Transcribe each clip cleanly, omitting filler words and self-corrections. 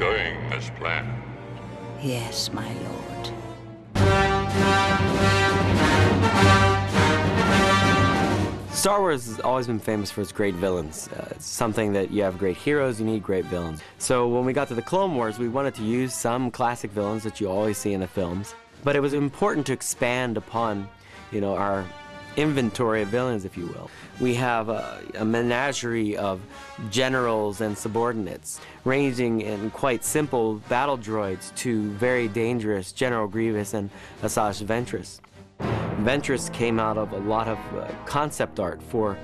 going as planned? Yes, my lord. Star Wars has always been famous for its great villains. It's something that you have great heroes, you need great villains. So when we got to the Clone Wars, we wanted to use some classic villains that you always see in the films. But it was important to expand upon, our inventory of villains, if you will. We have a menagerie of generals and subordinates, ranging in quite simple battle droids to very dangerous General Grievous and Asajj Ventress. Ventress came out of a lot of concept art for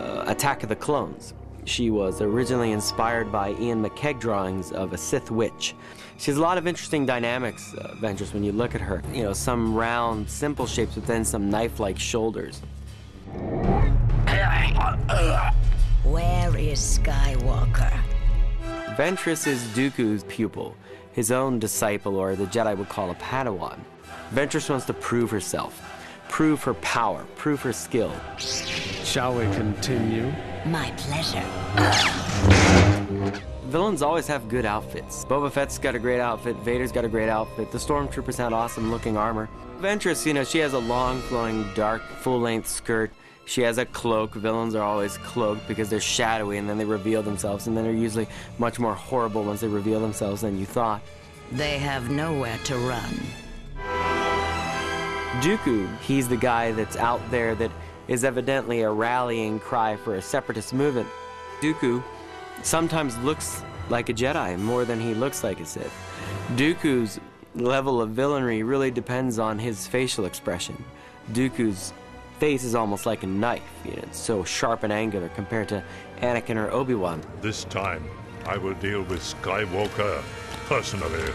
Attack of the Clones. She was originally inspired by Ian McKeag drawings of a Sith witch. She has a lot of interesting dynamics, Ventress, when you look at her. Some round, simple shapes, but then some knife-like shoulders. Where is Skywalker? Ventress is Dooku's pupil, his own disciple, or the Jedi would call a Padawan. Ventress wants to prove herself, prove her power, prove her skill. Shall we continue? My pleasure. Villains always have good outfits. Boba Fett's got a great outfit, Vader's got a great outfit, the Stormtroopers had awesome looking armor. Ventress, she has a long flowing dark full-length skirt. She has a cloak. Villains are always cloaked because they're shadowy and then they reveal themselves, and then they're usually much more horrible once they reveal themselves than you thought. They have nowhere to run. Dooku, he's the guy that's out there that is evidently a rallying cry for a separatist movement. Dooku sometimes looks like a Jedi more than he looks like a Sith. Dooku's level of villainy really depends on his facial expression. Dooku's face is almost like a knife. It's so sharp and angular compared to Anakin or Obi-Wan. This time, I will deal with Skywalker personally.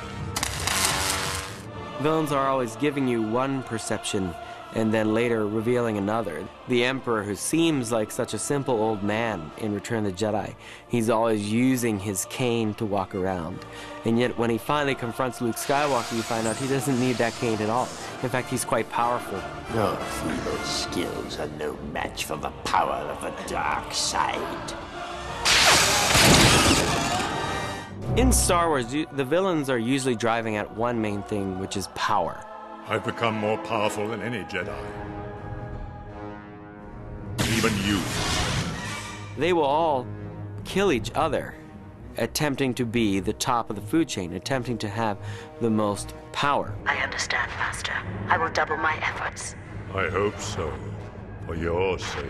Villains are always giving you one perception and then later revealing another. The Emperor, who seems like such a simple old man in Return of the Jedi, he's always using his cane to walk around. And yet when he finally confronts Luke Skywalker, you find out he doesn't need that cane at all. In fact, he's quite powerful. Your feeble skills are no match for the power of the dark side. In Star Wars, the villains are usually driving at one main thing, which is power. I've become more powerful than any Jedi. Even you. They will all kill each other, attempting to be the top of the food chain, attempting to have the most power. I understand, Master. I will double my efforts. I hope so, for your sake.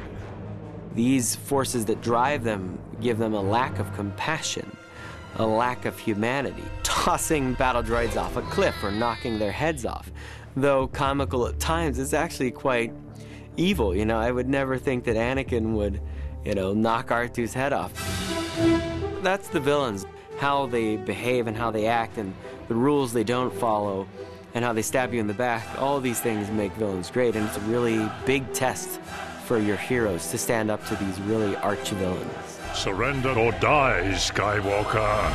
These forces that drive them give them a lack of compassion, a lack of humanity, tossing battle droids off a cliff or knocking their heads off. Though comical at times, it's actually quite evil. I would never think that Anakin would, knock R2's head off. That's the villains, how they behave and how they act and the rules they don't follow and how they stab you in the back. All these things make villains great, and it's a really big test for your heroes to stand up to these really arch villains. Surrender or die, Skywalker!